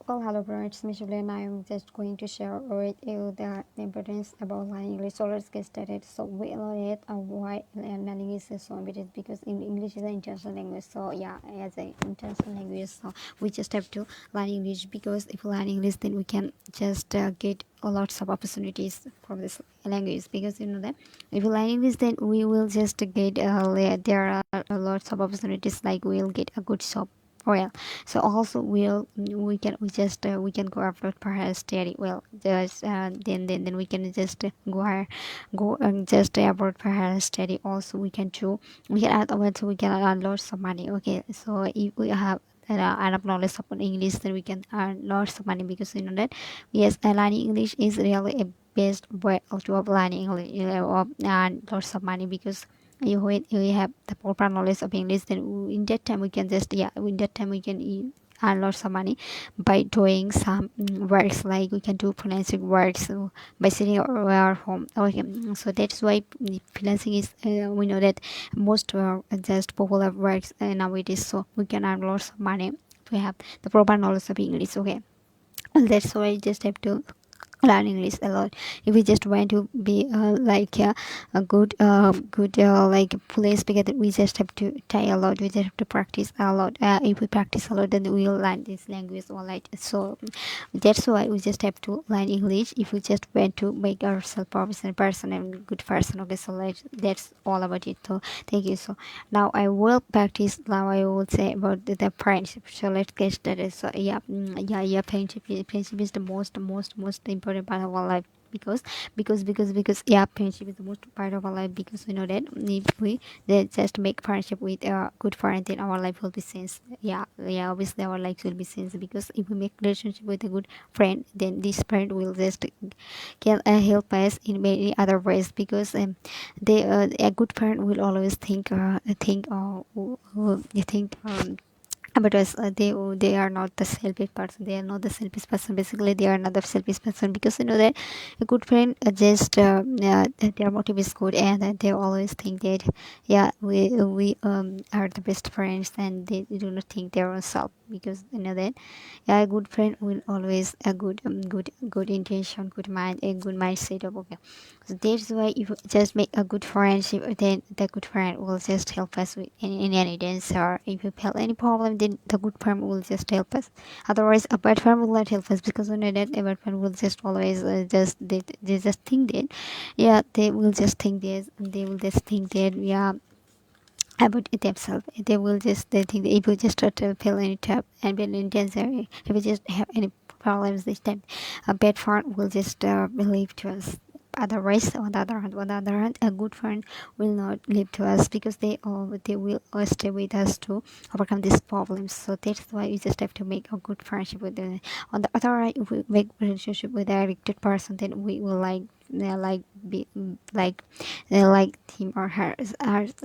Well, hello friends, Miss and I am just going to share with you the importance about learning English. So let's get started. So we learn it why learning is so important because in English is an international language. So yeah, as an international language, so we just have to learn English because if we learn English, then we can just get a lots of opportunities from this language because you know that if we learn English, then we will just get there are lots of opportunities like we'll get a good job. Well, so also we can go abroad for her study. Well, just then we can just go and just abroad for her study. Also, we can add also we can earn lots of money. Okay, so if we have enough knowledge of English, then we can earn lots of money because you know that yes, learning English is really a best way of learning English, and lots of money because you when you have the proper knowledge of English, then in that time we can just in that time we can earn lots of money by doing some works like we can do freelancing works by sitting at our home. Okay, so that's why freelancing is we know that most just popular works nowadays, so we can earn lots of money to have the proper knowledge of English. Okay, that's why I just have to learn English a lot. If we just want to be a good like police speaker, then we just have to try a lot. We just have to practice a lot. If we practice a lot, then we will learn this language all right. So that's why we just have to learn English. If we just want to make ourselves professional person and good person, okay. So that's all about it. So thank you. So now I will practice. Now I will say about the friendship. So let's get started. So yeah. Friendship is the most important part of our life because yeah, friendship is the most part of our life because we know that if we just make friendship with a good friend, then our life will be sense. Yeah, obviously our life will be sense because if we make relationship with a good friend, then this friend will just can help us in many other ways because they a good friend will always think because they are not the selfish person. They are not the selfish person. Basically they are not the selfish person because you know that a good friend just their motive is good, and they always think that yeah, we are the best friends, and they do not think their own self because you know that yeah, a good friend will always a good intention, good mind, a good mindset of okay. So that's why if you just make a good friendship, then the good friend will just help us with in any dance, or if you feel any problem, then the good friend will just help us. Otherwise, a bad friend will not help us because we know that a bad friend will just always they just think that yeah, they will just think this, and they will just think that yeah about themselves. They will just they think that if you just try to feel any trap and be in danger, if you just have any problems this time, a bad friend will just believe to us. Otherwise, on the other hand, a good friend will not leave to us because they will stay with us to overcome these problems. So that's why we just have to make a good friendship with them. On the other hand, if we make relationship with a addicted person, then we will like be like him or her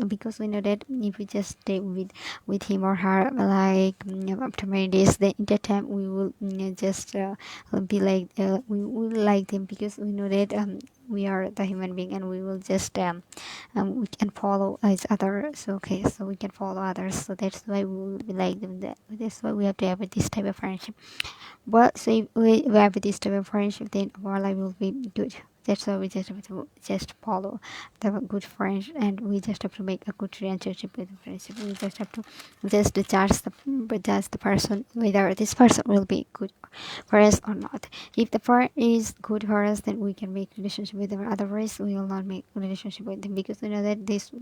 because we know that if we just stay with him or her like after many days, then in that time we will just be like we will like them because we know that we are the human being, and we will just we can follow each other. So okay, so we can follow others, so that's why we will be like them. That's why we have to have this type of friendship. But so if we have this type of friendship, then our life will be good. That's why we just have to just follow the good friends, and we just have to make a good relationship with the friendship. We just have to just judge the person whether this person will be good for us or not. If the friend is good for us, then we can make relationship with them. Otherwise, we will not make relationship with them because we know that this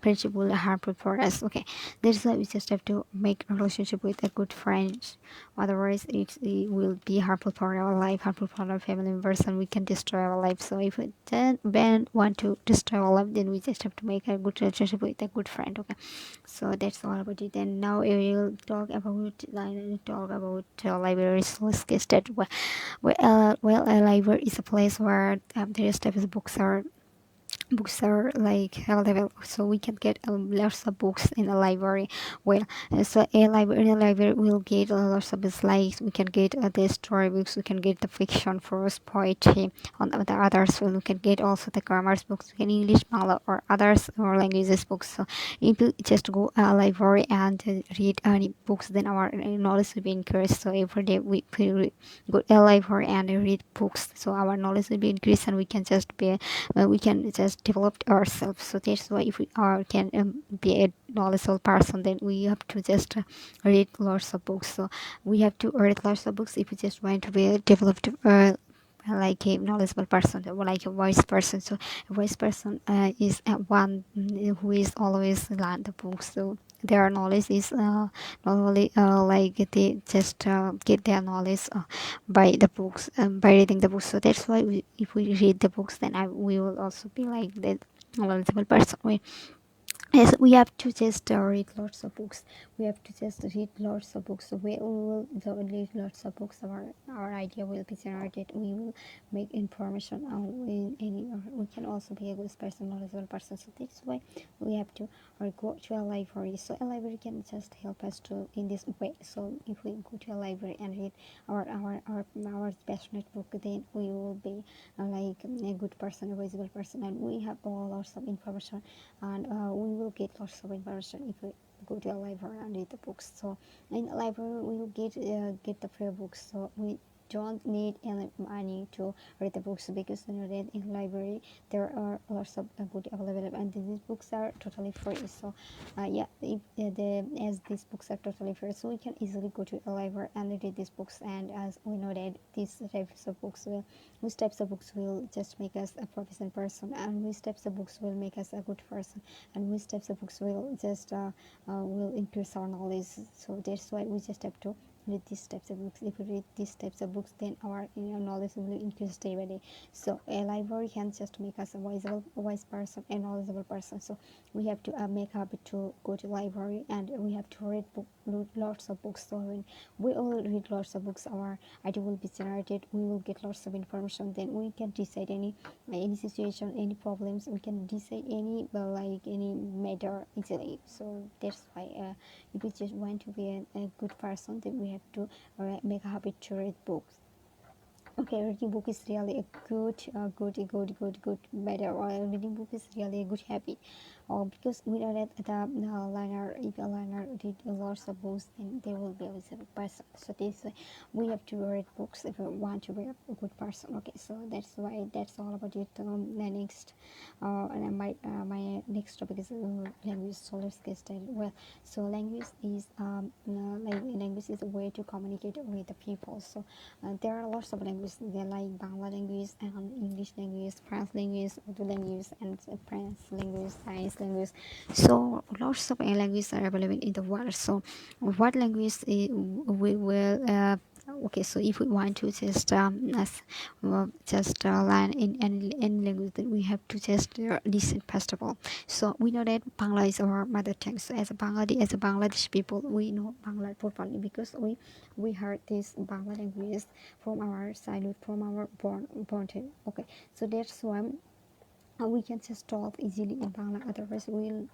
friendship will harmful for us. Okay, that's why we just have to make a relationship with a good friend. Otherwise, it will be harmful for our life, harmful for our family members, and we can destroy our life. So if we don't want to destroy our life, then we just have to make a good relationship with a good friend. Okay, so that's all about it. And now we will talk about libraries. So let's get started. Well, a library is a place where various types of books are books are like available, so we can get lots of books in the library. Well, so a library, in a library we'll get lots of books, like we can get the story books, we can get the fiction, prose, poetry. On the others, we can get also the grammar books, we can English, Bangla, or others or languages books. So if you just go a library and read any books, then our knowledge will be increased. So every day we go a library and read books, so our knowledge will be increased, and we can just develop ourselves. So that's why if we are can be a knowledgeable person, then we have to just read lots of books. So we have to read lots of books if we just want to be a developed like a knowledgeable person, or like a wise person. So a wise person is one who is always learn the books. So their knowledge is not only like they just get their knowledge by the books, by reading the books. So that's why if we read the books, then we will also be like that knowledgeable person. Yes, we have to just read lots of books. We have to just read lots of books. So we will read lots of books. Our idea will be generated. We will make information. In any. We can also be a good person, knowledgeable person. So that's why we have to go to a library. So a library can just help us to in this way. So if we go to a library and read our passionate book, then we will be like a good person, a visible person, and we have all lots of information, and we will get lots of information if we go to a library and read the books. So in a library we will get the free books, so we don't need any money to read the books, because you know that in library there are lots of good available, and these books are totally free. So yeah, if as these books are totally free, so we can easily go to a library and read these books. And as we know that these types of books will which types of books will just make us a proficient person, and which types of books will make us a good person, and which types of books will just will increase our knowledge. So that's why we just have to read these types of books. If we read these types of books, then our knowledge will increase day by day. So a library can just make us a wise person, a knowledgeable person. So we have to make a habit to go to library, and we have to read lots of books. So when we all read lots of books, our idea will be generated. We will get lots of information, then we can decide any situation, any problems. We can decide any like any matter easily. So that's why if we just want to be a good person, then we have to make a habit to read books. Okay, reading book is really a good matter, or reading book is really a good habit. Because we know that the learner, if a learner read lots of books, then they will be a good person. So this we have to read books if we want to be a good person. Okay, so that's why that's all about it. The next and my next topic is language. So let's get started. Well, so language is a way to communicate with the people. So there are lots of languages. They like Bangla language and English language, French language, Urdu language, and French language, Chinese language. So lots of languages are available in the world. So what language we will okay, so if we want to just learn in any language, then we have to just listen first of all. So we know that Bangla is our mother tongue. So as a Bangladesh people, we know Bangla properly, because we heard this Bangla language from our childhood, from our born time. Okay, so that's why we can just talk easily in Bangla. Otherwise, we'll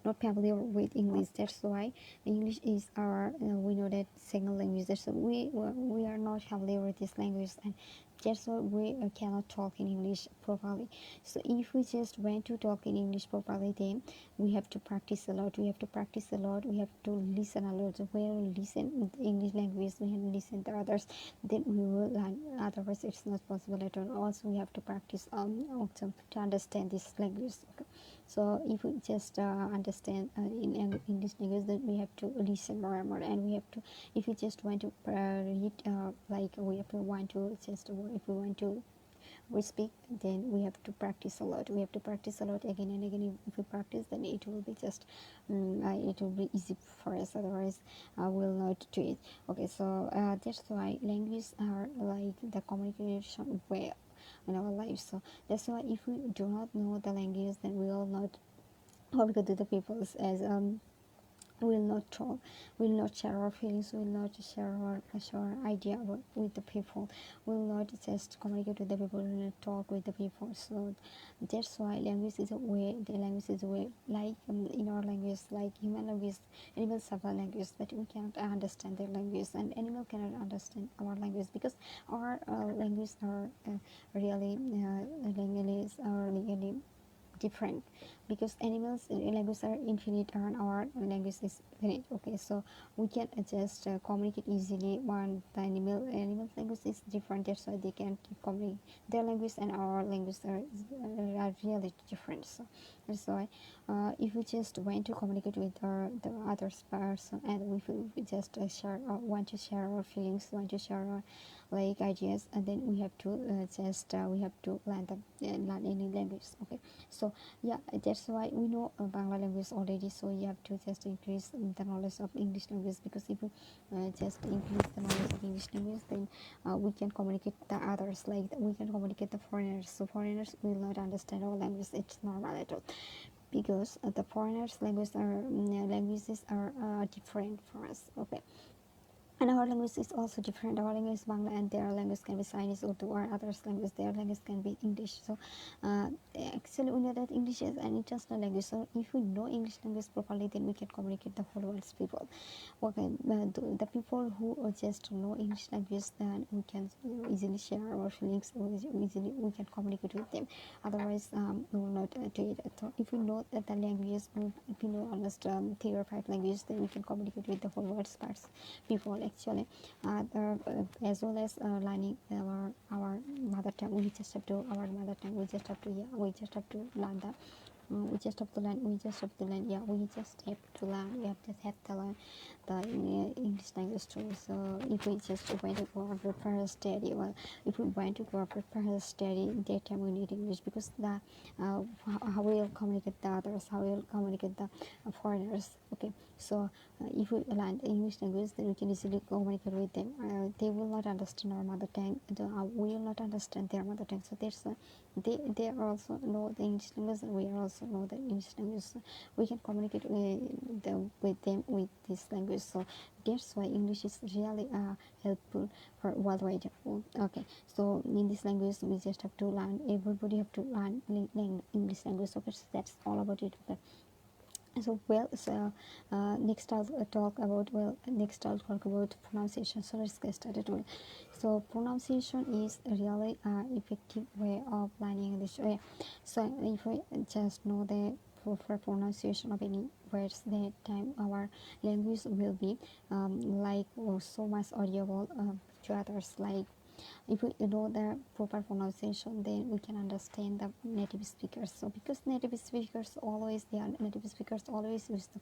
not familiar with English. That's why English is our we know that second language. That's why we are not familiar with this language, and that's why we cannot talk in English properly. So if we just want to talk in English properly, then we have to practice a lot. We have to practice a lot. We have to listen a lot. So when we listen English language, we have to listen to others, then we will learn. Otherwise, it's not possible at all. Also, we have to practice also to understand this language. Okay. So if we just understand in this language, then we have to listen more and more, and we have to, if we just want to read like we have to want to just if we want to we speak, then we have to practice a lot. We have to practice a lot again and again. If we practice, then it will be just it will be easy for us. Otherwise we'll not do it. Okay, so that's why languages are like the communication way in our lives. So that's why if we do not know the language, then we will not communicate to the people as will not talk, will not share our feelings, will not share our idea with the people, will not just communicate with the people, will not talk with the people. So that's why language is a way, the language is a way, like in our language, like human language, animals have a language, but we cannot understand their language, and animal cannot understand our language, because our language are really languages are really different, because animals languages are infinite and our language is finite. Okay, so we can just communicate easily when the animal language is different, that's why they can communicate their language, and our language are really different. So that's why if we just want to communicate with the other person, and if we just share want to share our feelings, want to share our like ideas, and then we have to we have to learn any language. Okay, so yeah, that's why we know Bangla language already, so you have to just increase the knowledge of English language, because if you just increase the knowledge of English language, then we can communicate the others, like we can communicate the foreigners, so foreigners will not understand our language. It's normal at all, because the foreigners languages are different for us. Okay, and our language is also different. Our language is Bangla, and their language can be Chinese, Urdu, or others language. Their language can be English. So uh, actually we know that English is an international language, so if we know English language properly, then we can communicate the whole world's people. Okay, the people who just know English language, then we can easily share our feelings, easily we can communicate with them. Otherwise we will not do it. So if we know that the language, if we know almost 3 or 5 languages, then we can communicate with the whole world's parts people, actually. As well as learning our mother tongue, we just have to our mother tongue, we just have to, yeah, we just have to learn that. We just have to learn, yeah, we just have to learn, we have to learn the English language too. So if we just want to go over prepare study, well, if we want to go over prepare study, that time we need English, because the how we'll communicate the others, how we'll communicate the foreigners. Okay, so if we learn English language, then we can easily communicate with them. They will not understand our mother tongue, we will not understand their mother tongue, so that's they also know the English language, and we also know the English language, so we can communicate with them with this language. So that's why English is really helpful for worldwide. Okay, so in this language we just have to learn, everybody have to learn English language. Okay, so that's all about it. Okay, so well, so next I'll talk about, pronunciation. So let's get started. Well, so pronunciation is really effective way of learning English. Yeah. So if we just know the proper pronunciation of any words, that time our language will be so much audible to others. Like if we know the proper pronunciation, then we can understand the native speakers. So because native speakers always use the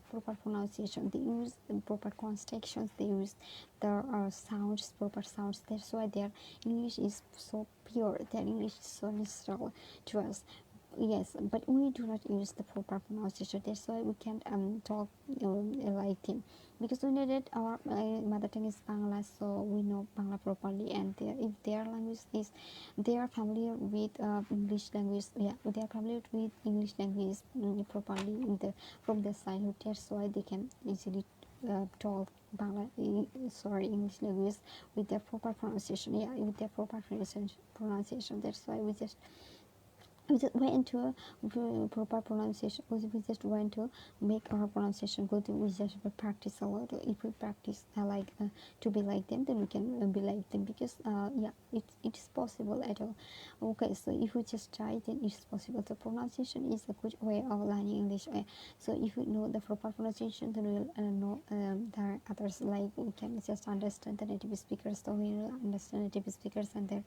proper pronunciation, they use the proper constructions, they use the sounds, proper sounds. That's why their English is so pure, their English is so natural to us. Yes, but we do not use the proper pronunciation, that's why we can't talk like them, because we know that our mother tongue is Bangla, so we know Bangla properly, and if their language is, they are familiar with English language, yeah, they are familiar with English language properly from their childhood, that's why they can easily talk English language with their proper pronunciation, yeah, with their proper pronunciation. That's why we just went into a proper pronunciation. We just went to make our pronunciation good. We just practice a lot. If we practice to be like them, then we can be like them, because yeah, it is possible at all. Okay, so if we just try, then it is possible. The pronunciation is a good way of learning English. So if we know the proper pronunciation, then we'll know the others, like we can just understand the native speakers, so we will understand native speakers and their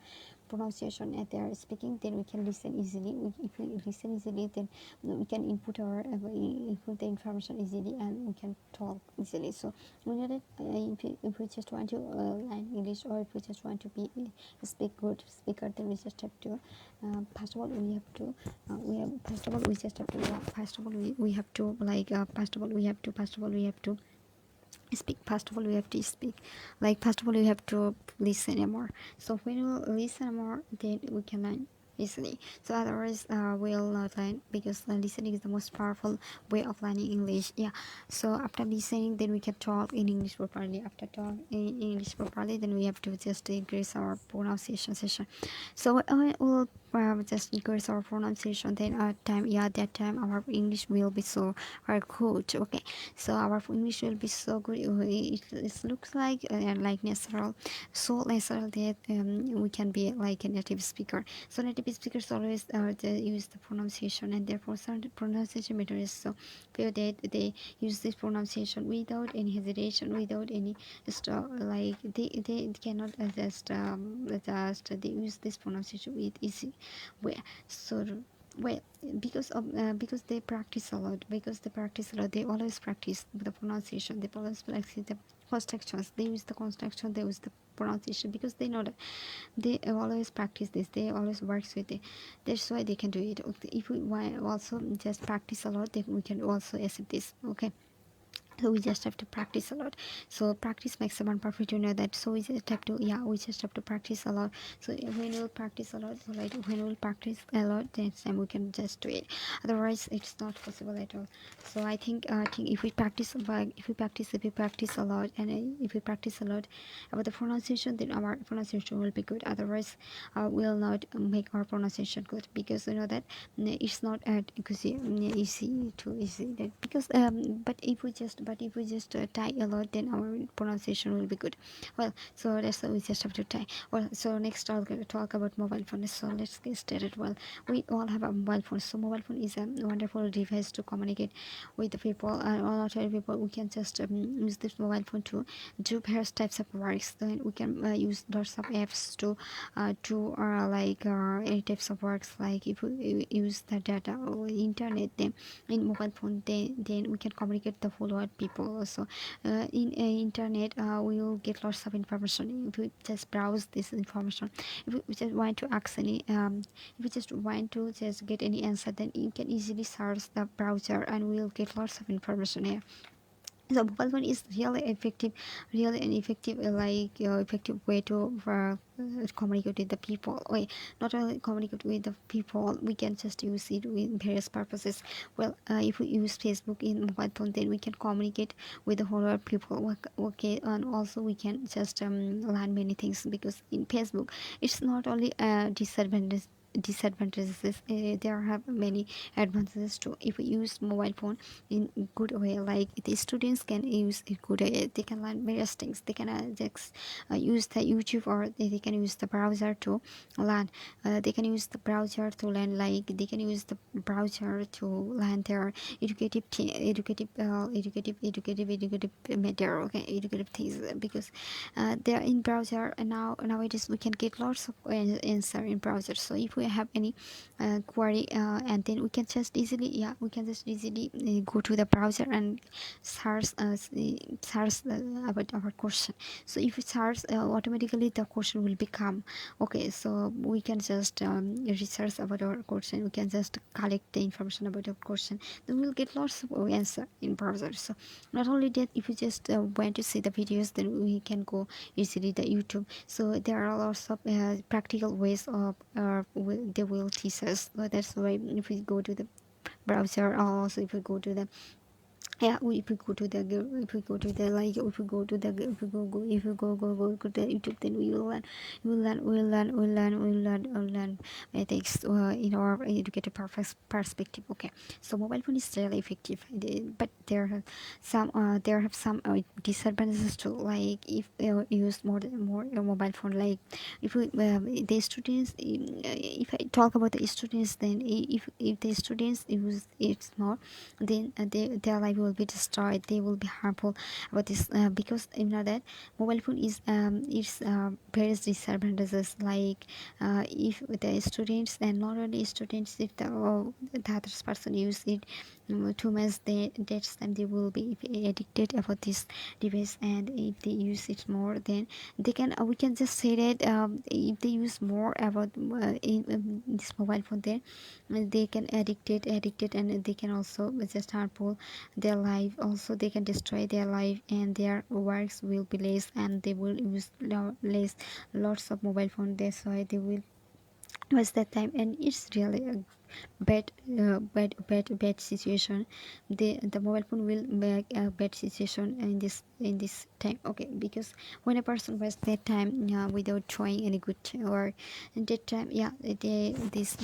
pronunciation at their speaking, then we can listen easily. If we listen easily, then we can input the information easily, and we can talk easily. So we know that if we just want to learn English, or if we just want to be speak good speaker, then we just have to first of all we have to first of all we just have to first of all we have to speak. First of all we have to speak, first of all we have to listen more. So when we listen more, then we can learn listening. So otherwise we'll not learn, because listening is the most powerful way of learning English. Yeah. So after listening, then we can talk in English properly. After talk in English properly, then we have to just increase our pronunciation session. So we'll just increase our pronunciation, then time, yeah, that time our English will be so very good. Okay. So our English will be so good. It looks like natural, so natural that we can be like a native speaker. So native speakers always they use the pronunciation, and therefore some pronunciation matters. So feel that they use this pronunciation without any hesitation, without any like they cannot just they use this pronunciation with easy way. So well, because they practice a lot, they always practice the pronunciation, they always practice the constructions, they use the construction, they use the pronunciation, because they know that they always practice this, they always works with it. That's why they can do it. Okay, if we also just practice a lot, then we can also accept this. Okay. So we just have to practice a lot. So practice makes someone perfect, you know that. So we just have to, yeah, we just have to practice a lot. So when we'll practice a lot, so like when we'll practice a lot, then time we can just do it. Otherwise it's not possible at all. So I think if we practice, if we practice a lot, and if we practice a lot about the pronunciation, then our pronunciation will be good. Otherwise we'll not make our pronunciation good, because you know that it's not easy to easy that, because but if we just tie a lot, then our pronunciation will be good. Well, so that's why we just have to tie. Well, so next I'll talk about mobile phone. So let's get started. Well, we all have a mobile phone. So mobile phone is a wonderful device to communicate with the people, and all other people. We can just use this mobile phone to do various types of works. Then we can use lots of apps to like any types of works. Like if we use the data or internet, then in mobile phone, then we can communicate the whole world people also. In internet we will get lots of information. If we just browse this information, if we just want to ask any if we just want to just get any answer, then you can easily search the browser, and we'll get lots of information here. So mobile phone is really an effective effective way to communicate with the people. Wait, not only communicate with the people, we can just use it with various purposes. Well, if we use Facebook in mobile phone, then we can communicate with the whole world people. Okay, and also we can just learn many things, because in Facebook it's not only disadvantages, there have many advantages too. If we use mobile phone in good way, like the students can use it good way, they can learn various things. They can just use the YouTube, or they can use the browser to learn. They can use the browser to learn, like they can use the browser to learn their educative matter. Okay, educative things, because they are in browser, and nowadays we can get lots of answer in browser. So if we have any query, and then we can just easily go to the browser and search about our question. So if we search, automatically the question will become okay. So we can just research about our question, we can just collect the information about our question, then we'll get lots of answer in browser. So not only that, if you just want to see the videos, then we can go easily the YouTube. So there are lots of practical ways of they will teach us. That's why if we go to the browser, also if we go to the yeah, if we go to the if we go to the like if we go to the if we go to the YouTube, then we will learn, we'll learn ethics in our educated perspective. Okay, so mobile phone is really effective, but there have some disadvantages too. Like if you use more mobile phone, like if we the students, if I talk about the students, then if the students use it more, then their life will be destroyed, they will be harmful about this, because you know that mobile phone is various disadvantages. Like if the students, and not only students, if the other person use it too much, that's time they will be addicted about this device. And if they use it more, then they can we can just say that if they use more about this mobile phone, then they can addicted, and they can also just harmful their life. Also they can destroy their life, and their works will be less, and they will use less lots of mobile phone. That's why they will was that time, and it's really a bad situation. The mobile phone will make a bad situation in this time. Okay, because when a person was that time without trying any good or in that time, yeah, this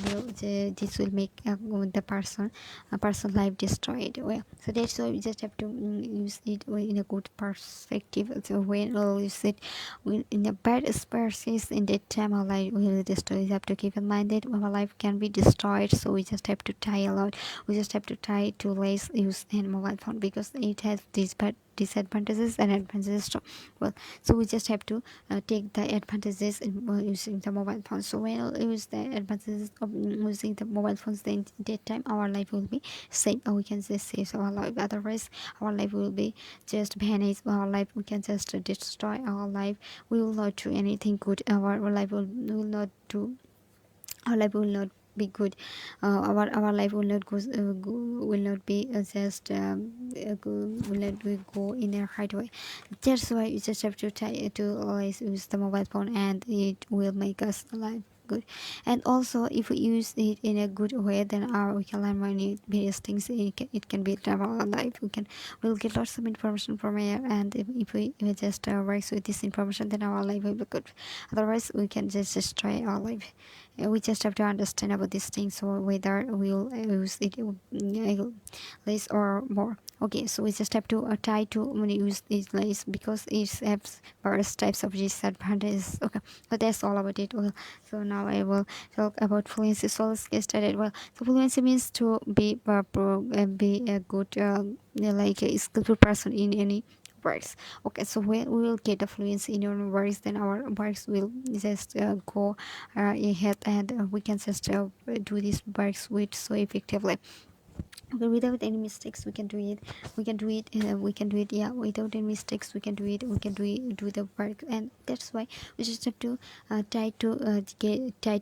will make the person a person life destroyed. Well, so that's why we just have to use it in a good perspective. So when we use it in a bad spaces, in that time our life will destroy. We have to keep in mind that our life can be destroyed, so we just have to try a lot. We just have to try to less use a mobile phone because it has these bad disadvantages and advantages too. Well, so we just have to take the advantages in using the mobile phone. So when we use the advantages of using the mobile phones, then that time our life will be safe, or we can just save our life. Otherwise our life will be just vanish. Our life, we can just destroy our life. We will not do anything good. Our life will not do, our life will not be good. Our life will not will not be will not be go in a right way. That's why you just have to try to always use the mobile phone, and it will make us alive good. And also if we use it in a good way, then we can learn many various things. It can be our life. We'll get lots of information from here, and if we just works with this information, then our life will be good. Otherwise we can just destroy our life. We just have to understand about these things, so whether we'll use it less or more. Okay, so we just have to try to use these less, because it has various types of disadvantages. Okay, so that's all about it. Well, so now I will talk about fluency. So let's get started. Well, so fluency means to be a good like a skillful person in any works. Okay, so when we will get the fluency in our works, then our works will just go ahead, and we can just do these works with so effectively. Okay, without any mistakes we can do it. We can do it, yeah, without any mistakes we can do it. We can do the work, and that's why we just have to try to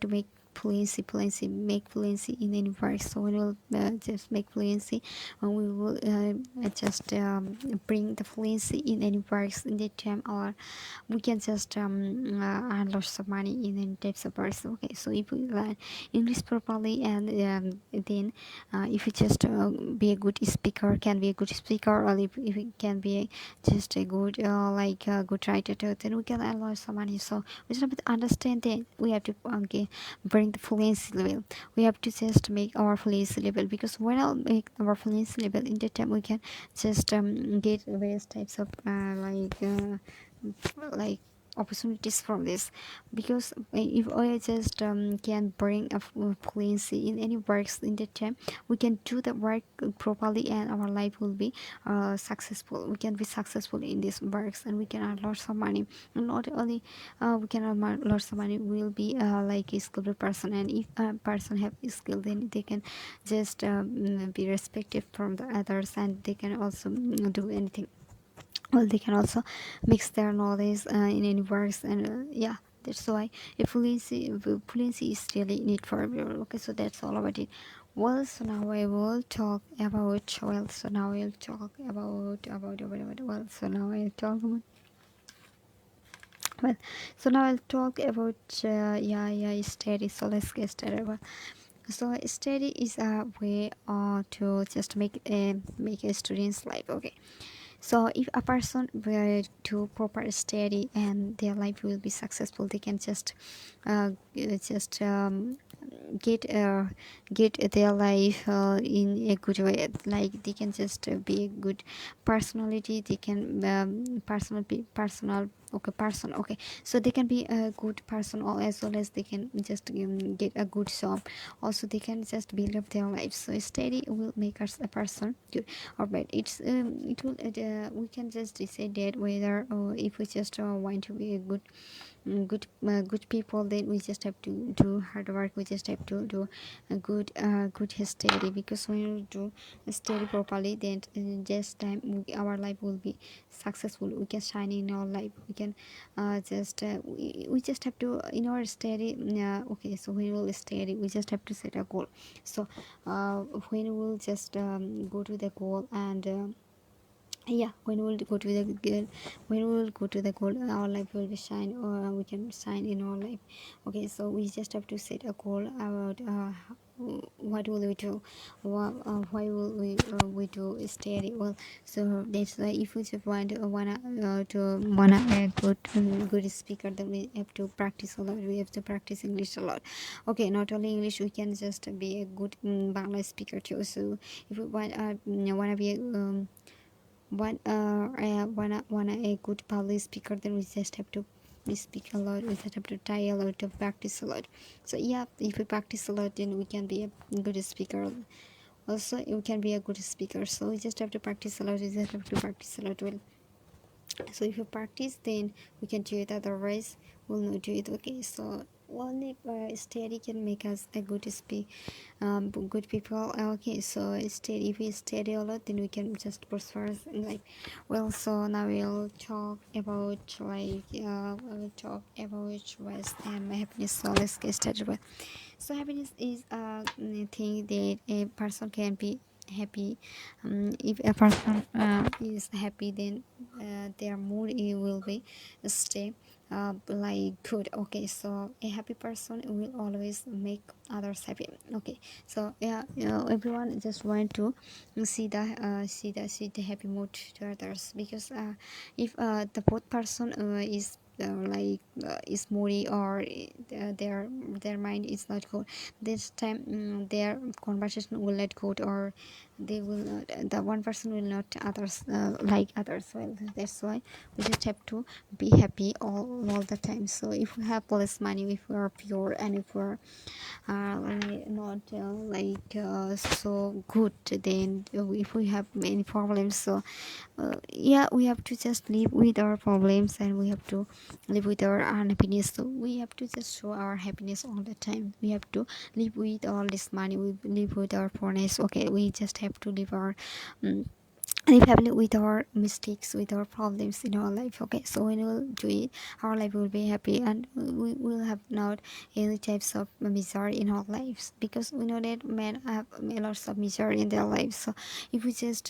make make fluency in any work. So we will just make fluency, and we will just bring the fluency in any works in that time, or we can just earn lots of money in any types of works. Okay, so if we learn English properly, and then if you just be a good speaker, can be a good speaker, or if it can be just a good like a good writer too, then we can earn lots of money. So we just have to understand that we have to bring the fluency level. We have to just make our fluency level, because when I'll make our fluency level, in that time we can just get various types of like opportunities from this. Because if I just can bring a fluency in any works in that time, we can do the work properly, and our life will be successful. We can be successful in these works, and we can earn lots of money. And not only we can earn lots of money, we will be like a skilled person. And if a person have skill, then they can just be respected from the others, and they can also do anything. Well, they can also mix their knowledge in any works, and yeah, that's why a fluency is really need for everyone. Okay, so that's all about it. Well, so now I will talk about, well, so now I'll talk about well, so now I'll talk about, well, so now I'll talk about study. So let's get started. Well, so study is a way to just make a student's life. Okay, so if a person were to proper study, and their life will be successful, they can just get get their life in a good way. Like they can just be a good personality. They can personal okay person. Okay, so they can be a good person, or as well as they can just get a good job. Also they can just build up their life. So study will make us a person good. Alright, it will we can just decide that whether if we just want to be a good people, then we just have to do hard work. We just have to do a good study, because when we do study properly, then in just time our life will be successful. We can shine in our life. We can we just have to in our study. Okay, so when we will study, we just have to set a goal. So when we will just go to the goal, and Yeah, when we'll go to the goal, when we will go to the goal, our life will be shine, or we can shine in our life. Okay, so we just have to set a goal about what will we do, why will we do steady well. So that's why if we just wanna a good speaker, then we have to practice a lot. We have to practice English a lot. Okay, not only English, we can just be a good Bangla speaker too. So if we wanna be wanna a good public speaker, then we just have to we speak a lot, we just have to try a lot, to practice a lot. So yeah, if we practice a lot, then we can be a good speaker. Also, you can be a good speaker, so we just have to practice a lot, we just have to practice a lot. Well, so if you practice, then we can do it, otherwise we'll not do it. Okay, so only study can make us a good good people. Okay, so study, if we study a lot, then we can just prosper in life. Well, so now we'll talk about we'll talk about rest and happiness. So let's get started. Well, so happiness is a thing that a person can be happy. If a person is happy, then their mood it will be stay like good. Okay, so a happy person will always make others happy. Okay, so yeah, everyone just want to see the happy mood to others, because if the both person is moody, or their mind is not good, this time their conversation will not good, or they will not, the one person will not others like others. Well, that's why we just have to be happy all the time. So if we have less money, if we are pure, and if we're not so good, then if we have many problems, so yeah, we have to just live with our problems, and we have to live with our unhappiness. So we have to just show our happiness all the time. We have to live with all this money, we live with our poorness. Okay, we just have to live our um, live happily with our mistakes, with our problems in our life. Okay, so when we'll do it, our life will be happy, and we will have not any types of misery in our lives, because we know that men have lots of misery in their lives. So if we just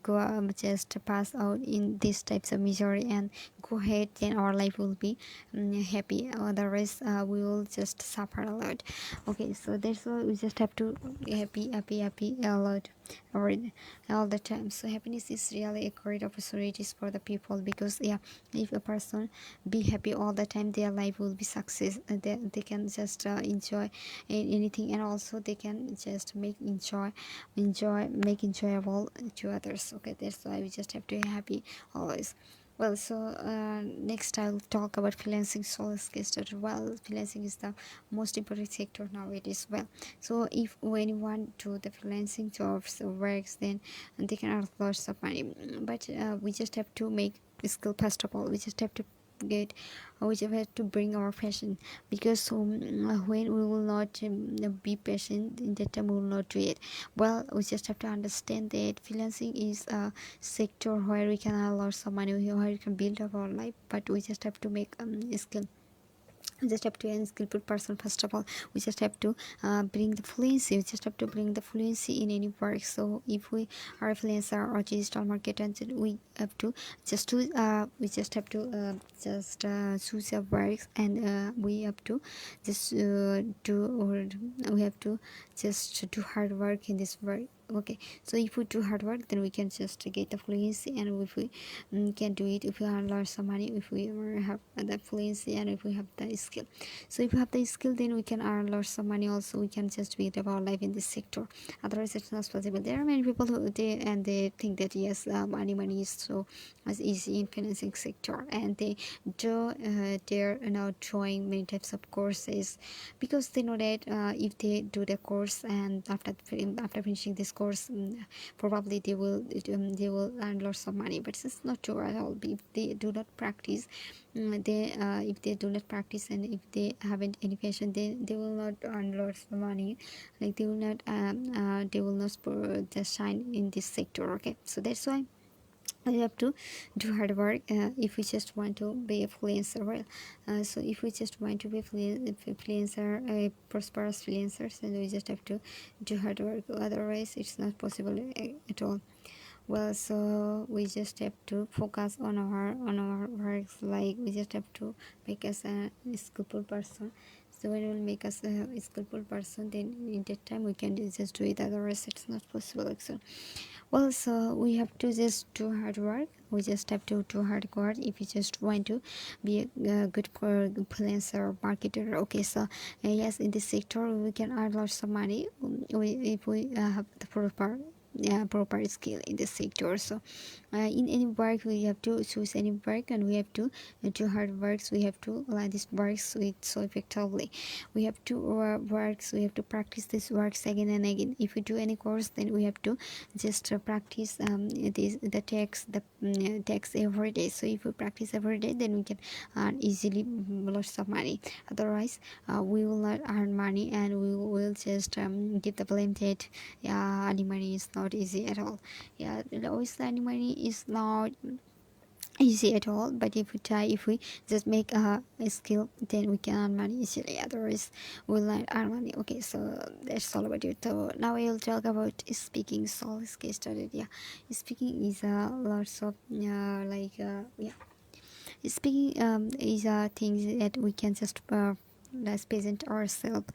go just pass out in these types of misery and go ahead, then our life will be happy. Otherwise we will just suffer a lot. Okay, so that's why we just have to be happy a lot, or all the time. So happiness is really a great opportunities for the people, because yeah, if a person be happy all the time, their life will be success. They can just enjoy anything, and also they can just make enjoyable to others. Okay, that's why we just have to be happy always. Well, so next I'll talk about freelancing. So let's get started. Well, freelancing is the most important sector nowadays. Well, so if when you want to the freelancing jobs or works, then they can earn lots of money. But we just have to make skill. First of all, we just have to get we just have to bring our passion, because when we will not be patient, in that time we will not do it. Well, we just have to understand that freelancing is a sector where we can earn lots of money, where we can build up our life, but we just have to make skill. We just have to be a skillful person. First of all, we just have to bring the fluency. We just have to bring the fluency in any work. So if we are a freelancer or digital marketer, then we have to we just have to choose our works, and we have to just do or we have to just do hard work in this work. Okay, so if we do hard work, then we can just get the fluency, and if we can do it, if we have lots of money, if we have the fluency, and if we have the skill. So if we have the skill, then we can earn lots of money. Also, we can just build up our life in this sector. Otherwise, it's not possible. There are many people who they think that yes, money is so as easy in financing sector, and they're now joining many types of courses, because they know that if they do the course, and after finishing this course, probably they will earn lots of money. But it's not true at all. If they do not practice, they if they do not practice, and if they haven't any passion, they will not earn lots of money. Like they will not just shine in this sector. Okay, so that's why we have to do hard work if we just want to be a freelancer. Well, so if we just want to be a freelancer, a prosperous freelancer, then we just have to do hard work. Otherwise, it's not possible at all. Well, so we just have to focus on our works. Like we just have to make us a skillful person. So when we'll make us a skillful person, then in that time we can just do it. Otherwise, it's not possible. Like so. Well, so we have to just do hard work. We just have to do hard work if you just want to be a good influencer or marketer. Okay, so yes, in this sector we can earn lots of money if we have the proper, yeah, proper skill in this sector. So in any work we have to choose any work, and we have to do hard works. We have to learn these works with so effectively. We have to works, we have to practice these works again and again. If we do any course, then we have to just practice the text every day. So if we practice every day, then we can earn easily lots of money. Otherwise we will not earn money, and we will just give the blame that yeah, earning money is not easy at all. Yeah, always earning money is not easy at all, but if we try, if we just make a skill, then we can earn money easily. Otherwise we'll not earn money. Okay, so that's all about it. So now I'll talk about speaking. So case study. Yeah, speaking is lots of yeah, speaking is things that we can just let's present ourselves.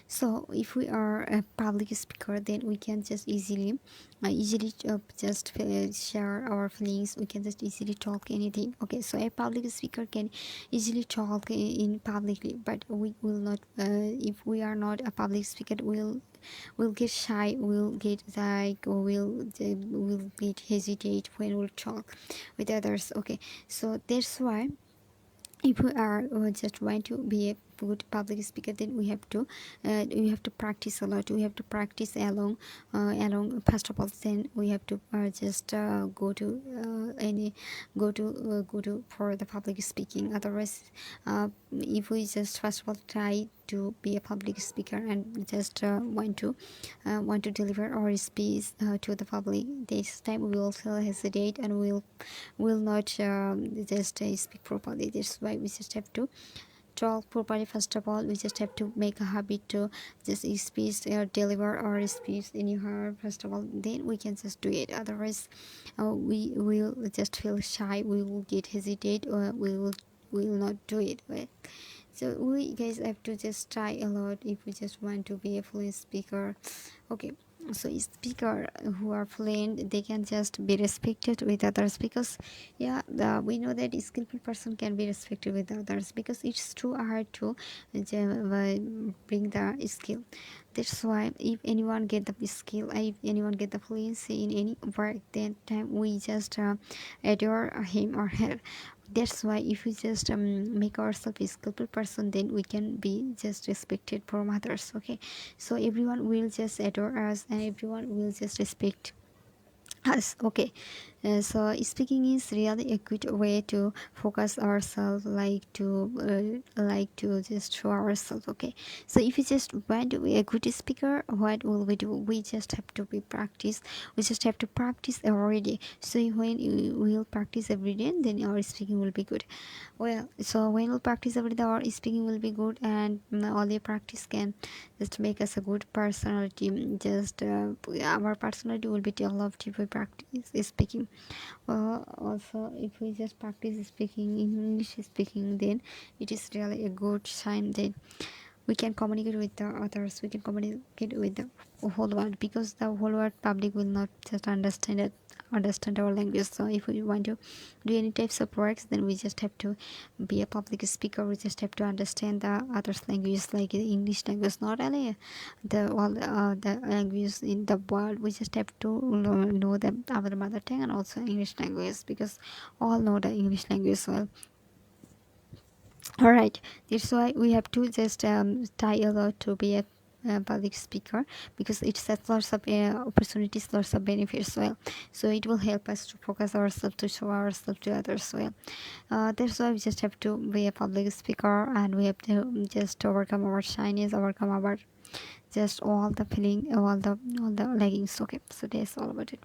So if we are a public speaker, then we can just easily just share our feelings. We can just easily talk anything. Okay, so a public speaker can easily talk in publicly, but we will not if we are not a public speaker, we'll get shy, we'll get like, we'll get hesitate when we talk with others. Okay, so that's why if we are just want to be a good public speaker, then we have to practice a lot. We have to practice along first of all. Then we have to just go to for the public speaking. Otherwise if we just first of all try to be a public speaker and just want to deliver our speech to the public, this time we will also hesitate, and will not just speak properly. That's why we just have to talk properly. First of all, we just have to make a habit to just speak or deliver our speech in your heart first of all, then we can just do it. Otherwise we will just feel shy, we will get hesitate, or we will not do it well. So we guys have to just try a lot if we just want to be a fluent speaker. Okay, so speaker who are fluent, they can just be respected with others, because yeah, we know that a skillful person can be respected with others, because it's too hard to bring the skill. That's why if anyone get the skill, if anyone get the fluency in any work, then time we just adore him or her. That's why if we just make ourselves a skillful person, then we can be just respected from others. Okay, so everyone will just adore us, and everyone will just respect us. Okay, so speaking is really a good way to focus ourselves, like to just show ourselves. Okay, so if you just want to be a good speaker, what will we do? We just have to be practice. We just have to practice every day. So when we will practice every day, then our speaking will be good. Well, so when we practice every day, our speaking will be good, and all the practice can just make us a good personality. Just our personality will be developed if we practice speaking. Also, if we just practice speaking English speaking, then it is really a good sign that we can communicate with the others, we can communicate with the whole world, because the whole world public will not just understand our language. So if we want to do any types of works, then we just have to be a public speaker. We just have to understand the others languages, like the English language, not only the all the languages in the world. We just have to know the our mother tongue and also English language, because all know the English language well. All right, that's why we have to just try a lot to be a public speaker, because it sets lots of opportunities, lots of benefits well. So it will help us to focus ourselves, to show ourselves to others well. That's why we just have to be a public speaker, and we have to just overcome our shyness, overcome our just all the feeling, all the laggings. Okay, so that's all about it.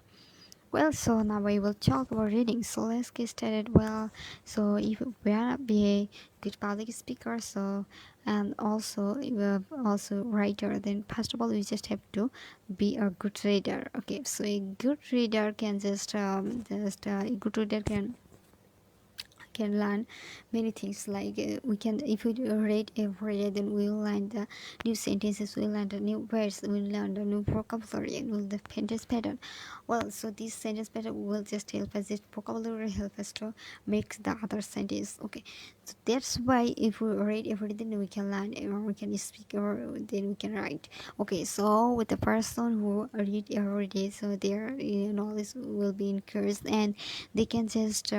Well, so now we will talk about reading. So let's get started. Well, so if we wanna be a good public speaker, so and also also writer, then first of all we just have to be a good reader. Okay, so a good reader can a good reader can learn many things like we can if we read every day, then we will learn the new sentences, we'll learn the new words, we'll learn the new vocabulary, and we'll the sentence pattern. Well, so this sentence pattern will just help us, this vocabulary help us to make the other sentence. Okay, so that's why if we read everything we can learn, or we can speak, or then we can write. Okay, so with the person who read every day, so their knowledge will be increased, and they can just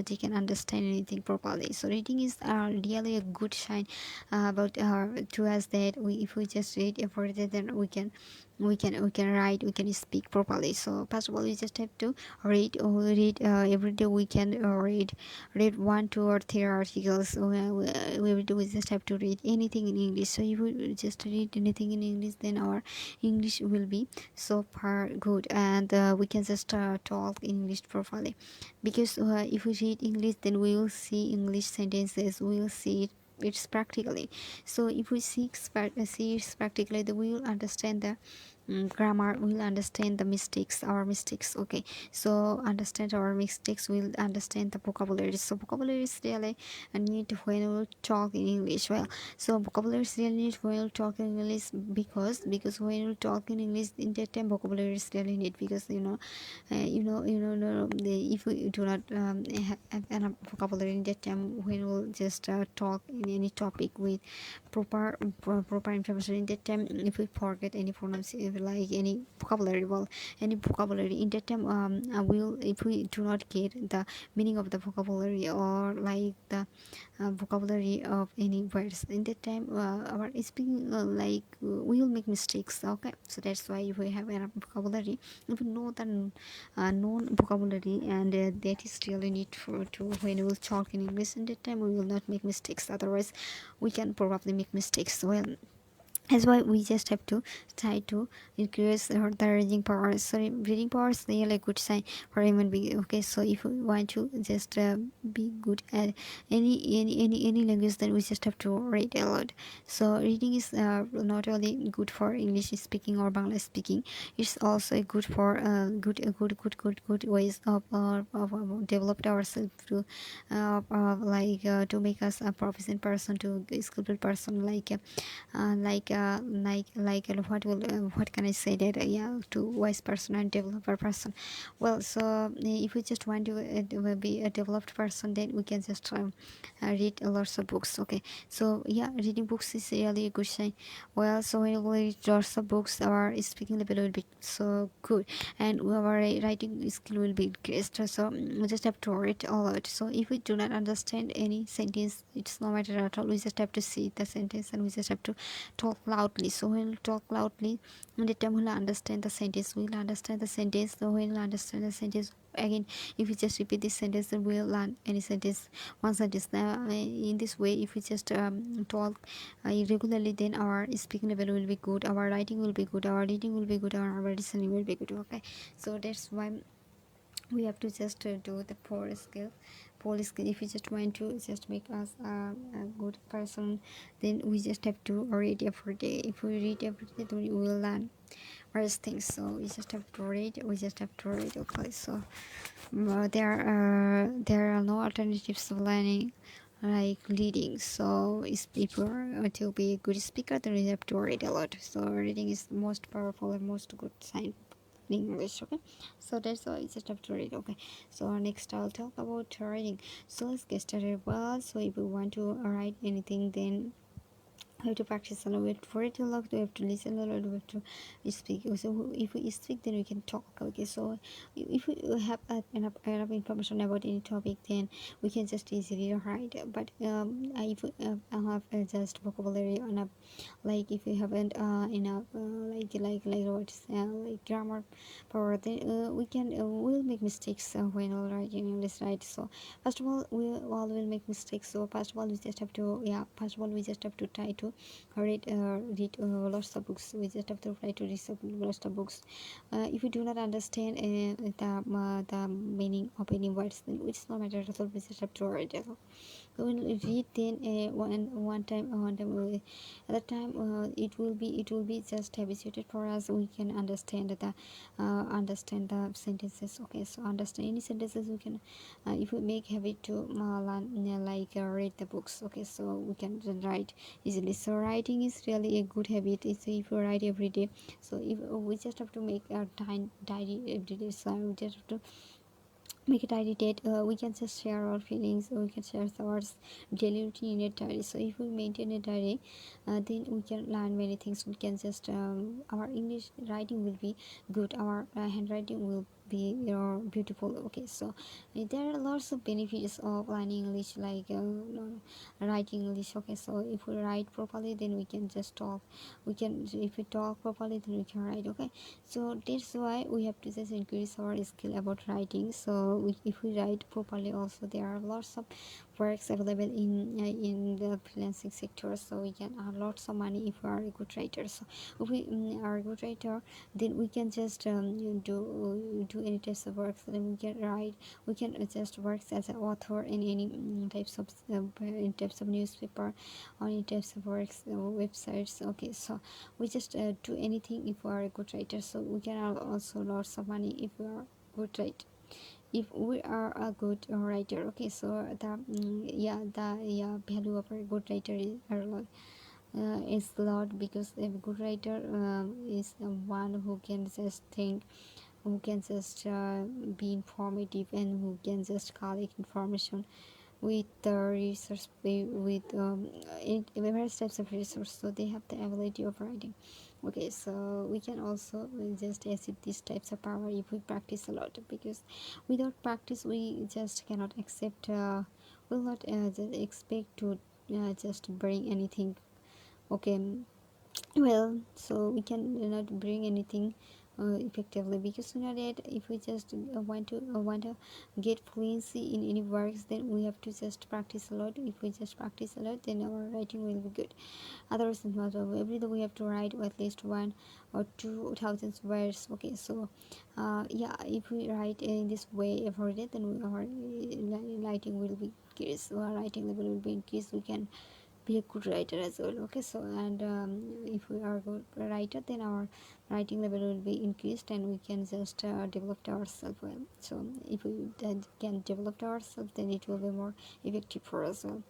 they can understand anything properly. So reading is really a good sign about to us that we if we just read everything, then we can write, we can speak properly. So first of all we just have to read every day. We can read 1 2 or 3 articles. So, every day we just have to read anything in English. So if we just read anything in English, then our English will be so far good, and we can just talk English properly. Because if we read English, then we will see English sentences, we will see it's practically. So if we see it practically, then we will understand the grammar, we'll understand the mistakes, our mistakes. Okay, so understand our mistakes, we'll understand the vocabulary. So vocabulary is really a need when we talk in English. Well, so vocabulary is really need when we talk in English, because when we talk in English, in that time vocabulary is really need, because if we do not have enough vocabulary in that time, when we'll just talk in any topic with proper information in that time, if we forget any pronouns, like any vocabulary, well, any vocabulary in that time, will if we do not get the meaning of the vocabulary, or like the vocabulary of any words in that time, our speaking we will make mistakes. Okay, so that's why if we have enough vocabulary, if we know the known vocabulary, and that is really need for to when we will talk in English, in that time we will not make mistakes. Otherwise we can probably make mistakes. Well, that's why we just have to try to increase the reading power. So reading power is really a good sign for human being. Okay, so if we want to just be good at any language, then we just have to read a lot. So reading is not only good for English speaking or Bangla speaking, it's also good for good ways of developed ourselves to make us a proficient person, to a skillful person, what can I say that yeah, to wise person and developer person. Well, so if we just want to be a developed person, then we can just read lots of books. Okay, so yeah, reading books is really a good sign. Well, so when we read lots of books, our speaking level will be so good, and our writing skill will be increased. So we just have to read a lot. So if we do not understand any sentence, it's no matter at all, we just have to see the sentence, and we just have to talk loudly. So when we talk loudly, and the time we'll understand the sentence, we'll understand the sentence. So when we'll understand the sentence again, if we just repeat this sentence, then we'll learn any sentence, one sentence. Now in this way, if we just talk regularly, then our speaking level will be good, our writing will be good, our reading will be good, our listening will be good. Okay, so that's why we have to just do the four skill. If we just want to just make us a good person, then we just have to read every day. If we read every day, then we will learn various things. So we just have to read. Okay, so there are no alternatives to learning like reading. So if people are to be a good speaker, then we have to read a lot. So reading is the most powerful and most good sign in English. Okay, so that's why you just have to read. Okay, so next I'll talk about reading. So let's get started. Well, so if we want to write anything, then we have to practice a lot. We have to read a lot, we have to listen a lot, we have to speak. So if we speak, then we can talk. Okay, so if we have enough information about any topic, then we can just easily write. But if we have just vocabulary enough, like if we haven't enough like words like grammar power, then we'll make mistakes when we're writing English, right? So first of all, we all will make mistakes. So first of all we just have to try to read lots of books. We just have to try to read lots of books. If we do not understand the meaning of any words, then it's no matter at all. We just have to read it. So when we read, then one time at that time it will be just habituated for us. We can understand the sentences. Okay, so understand any sentences we can, if we make habit to learn, read the books. Okay, so we can write easily. So writing is really a good habit. It's if you write every day, so if we just have to make a diary every day. So we just have to make it date. We can just share our feelings, we can share our daily routine in a diary. So if we maintain a diary, then we can learn many things. We can just our English writing will be good, our handwriting will be beautiful. Okay, so there are lots of benefits of learning English, writing English. Okay, so if we write properly, then we can just talk. We can, if we talk properly, then we can write. Okay, so that's why we have to just increase our skill about writing. So if we write properly, also there are lots of works available in the freelancing sector, so we can earn lots of money if we are a good writer. So if we are a good writer, then we can just do any types of works. Then we can write, we can just work as an author in any in types of newspaper, or any types of works, websites. Okay, so we just do anything if we are a good writer. So we can earn also lots of money if we are good writer, if we are a good writer. Okay, so the value of a good writer is a lot, because a good writer is one who can just think, who can just be informative, and who can just collect information with the research, with various types of research. So they have the ability of writing. Okay, so we can also just accept these types of power if we practice a lot, because without practice we just cannot accept, will not just expect to just bring anything. Okay, well, so we can not bring anything effectively, because we know that if we just want to get fluency in any works, then we have to just practice a lot. If we just practice a lot, then our writing will be good. Otherwise it's not. Every day we have to write at least 1 or 2 thousand words. Okay, so if we write in this way every day, then our writing will be increased, our writing level will be increased. We can be a good writer as well. Okay, so and if we are a good writer, then our writing level will be increased, and we can just develop ourselves well. So if we can develop ourselves, then it will be more effective for us well.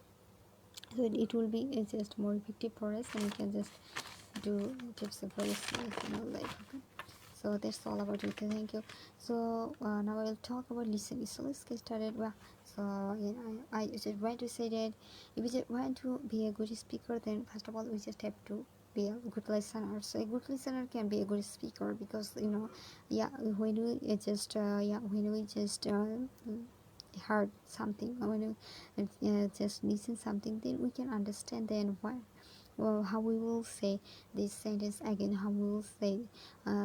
So it will be just more effective for us, and we can just do tips of us in our life. Okay, so that's all about it. Thank you. So now I will talk about listening. So let's get started. Well, so I just want to say that if we just want to be a good speaker, then first of all we just have to be a good listener. So a good listener can be a good speaker, because when we just heard something, when we just listen something, then we can understand then why, well, how we will say this sentence again, how we will say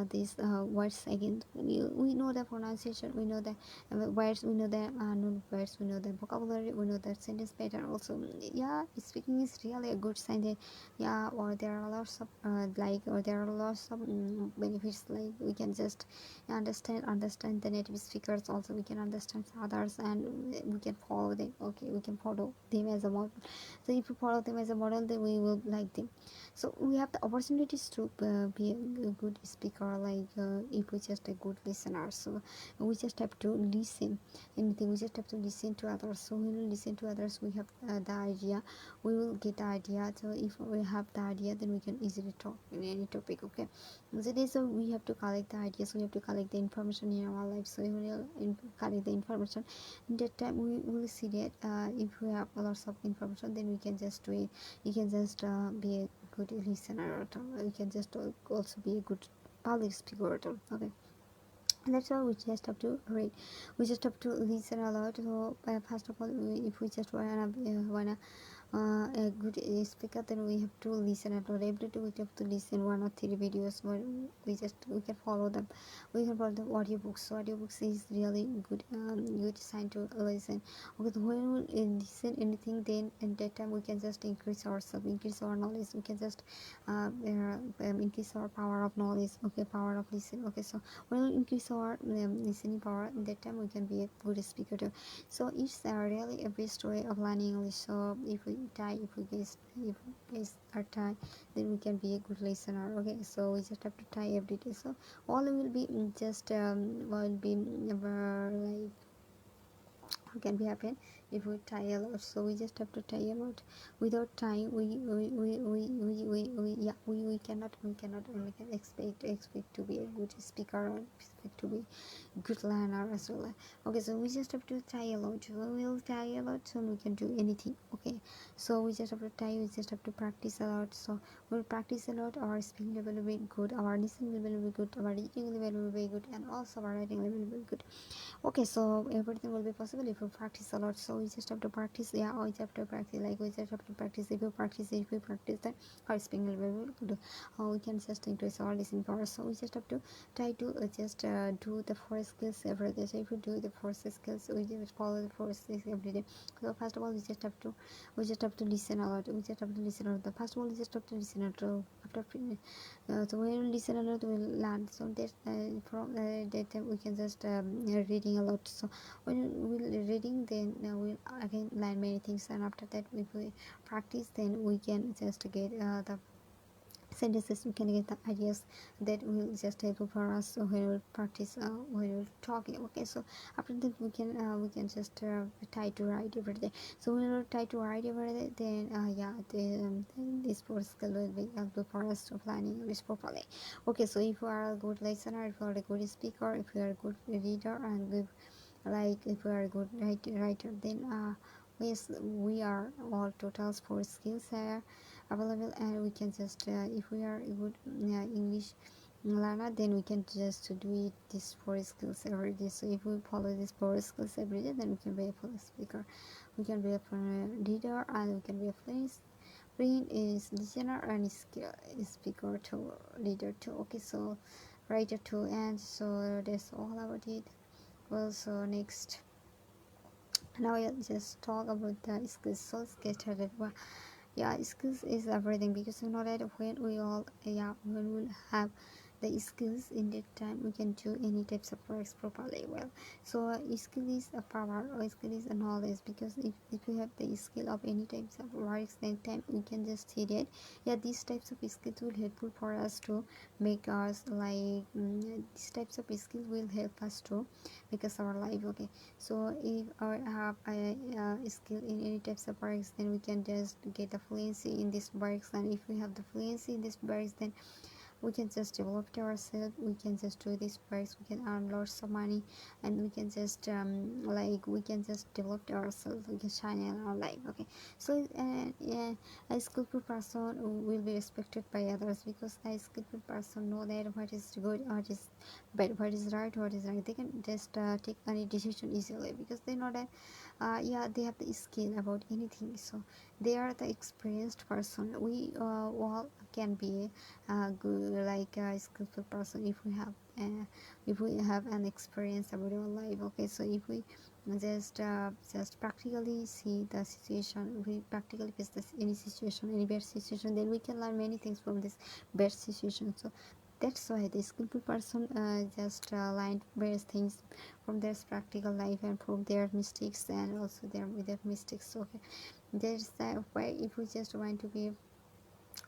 these words again. We know the pronunciation, we know the words, we know the known words, we know the vocabulary, we know the sentence pattern also. Yeah, speaking is really a good sign that, or there are lots of or there are lots of benefits, like we can just understand the native speakers. Also we can understand others, and we can follow them. Okay, we can follow them as a model. So if we follow them as a model, then we will like them. So we have the opportunities to be a good speaker, if we just a good listener. So we just have to listen anything, we just have to listen to others. So when we listen to others, we have the idea, we will get the idea. So if we have the idea, then we can easily talk in any topic. Okay, so we have to collect the ideas, we have to collect the information in our life. So we will collect the information. In that time we will see that if we have lots of information, then we can just do it. You can just be a good listener, or you can just also be a good public speaker. Okay, and that's why we just have to read, we just have to listen a lot. So first of all, if we just wanna a good speaker, then we have to listen at all. Every day we have to listen 1 or 3 videos where we can follow them. We can follow the audiobooks. So audiobooks is really good sign to listen. Okay, so when we listen anything, then at that time we can just increase ourselves, increase our knowledge. We can just increase our power of knowledge. Okay, power of listen. Okay, so when we increase our listening power, at that time we can be a good speaker too. So it's really a best way of learning English. So if we guys are tired, then we can be a good listener. Okay, so we just have to try every day. So all will be just will be never like what can be happen if we try a lot. So we just have to try a lot. Without time, we can expect to be a good speaker or expect to be good learner as well. Okay, so we just have to try a lot. We will try a lot so we can do anything. Okay, so we just have to try, we just have to practice a lot. So we'll practice a lot, our speaking level will be good, our listening level will be good, our reading level will be good, and also our writing level will be good. Okay, so everything will be possible if you practice a lot. So we just have to practice. Yeah, we just have to practice, like we just have to practice. If we practice, then our speaking level will do. We can just increase our listening power. So we just have to try to just do the 4 skills every day. So if you do the 4 skills, we just follow the 4 skills every day. So first of all, we just have to listen a lot. We just have to listen a lot. First of all, we just have to listen a lot. So when we listen a lot, we'll learn. So that from that we can just reading a lot. So when we're reading, then we'll again learn many things, and after that, if we practice, then we can just get the sentences, we can get the ideas that will just help for us. So when we practice, when we're talking. Okay, so after that we can just try to write every day. So when we try to write every day, then this fourth skill will be helpful for us to planning English properly. Okay, so if you are a good listener, if you are a good speaker, if you are a good reader, and if we are a good writer, then yes, we are all totals 4 skills are available, and we can just if we are a good English learner, then we can just do it these 4 skills every day. So if we follow these 4 skills every day, then we can be a full speaker, we can be a reader, and we can be a fluent is listener, and speaker to leader too. Okay, so writer too. And so that's all about it. Well, so next, now I'll just talk about the skills. So let's get started. Well, yeah, skills is everything, because you know that when we have the skills in that time, we can do any types of works properly well. So skill is a power, or skill is a knowledge, because if you have the skill of any types of works, then time we can just see that yeah, these types of skills will helpful for us to make us like these types of skills will help us to make us our life. Okay, so if I have a skill in any types of works, then we can just get the fluency in these works. And if we have the fluency in these works, then we can just develop it ourselves, we can just do these works, we can earn lots of money, and we can just we can just develop it ourselves, we can shine in our life. Okay, so yeah, a skillful person will be respected by others, because a skillful person know that what is good, what is bad, what is right, what is right. They can just take any decision easily, because they know that yeah, they have the skill about anything. So they are the experienced person. We all can be good, like a skillful person, if we have an experience about our life. Okay, so if we just practically see the situation, we practically face this any situation, any bad situation, then we can learn many things from this bad situation. So that's why the skillful person just learn various things from their practical life, and from their mistakes, and also their mistakes. Okay, that's why if we just want to be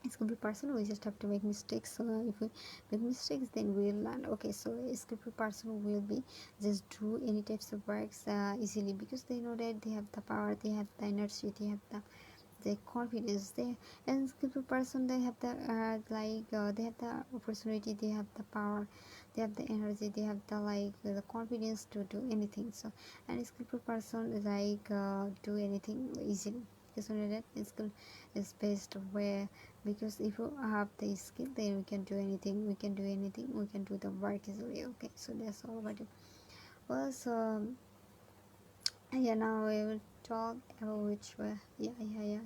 a skillful person, we just have to make mistakes. So if we make mistakes, then we'll learn. Okay, so a skillful person will be just do any types of works easily, because they know that they have the power, they have the energy, they have the confidence. They and skillful person, they have the they have the opportunity, they have the power, they have the energy, they have the the confidence to do anything. So and a skillful person do anything easily, because you know that skill is best where, because if you have the skill, then we can do anything, we can do anything, we can do the work easily. Okay, so that's all about it. Well, so yeah, now we will talk about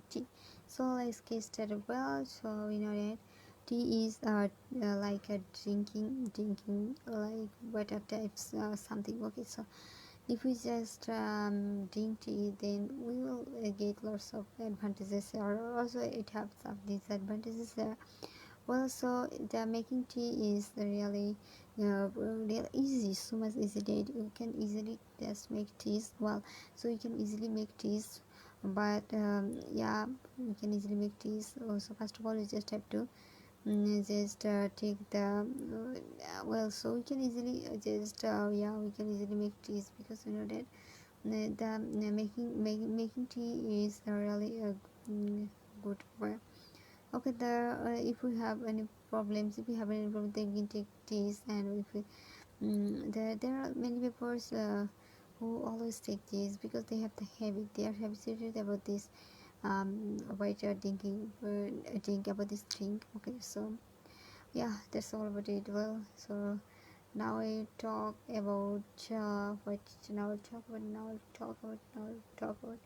tea. So let's get started. Well, so we know that tea is like a drinking like water types something. Okay, so if we just drink tea, then we will get lots of advantages, or also it has some disadvantages. Well, so the making tea is really real easy, so much easy that you can easily just make teas. Well, so you can easily make teas, but yeah, you can easily make teas. So first of all, you just have to just take the well, so we can easily just yeah, we can easily make teas because you know that making tea is really a good way. Okay, if we have any problems, if we have any problem, then we can take teas. And if we, there are many people who always take teas because they have the habit. They are habituated about this white drinking drink, about this drink. Okay, so yeah, that's all about it. Well, so now I talk about what now I talk about now I talk about now I talk about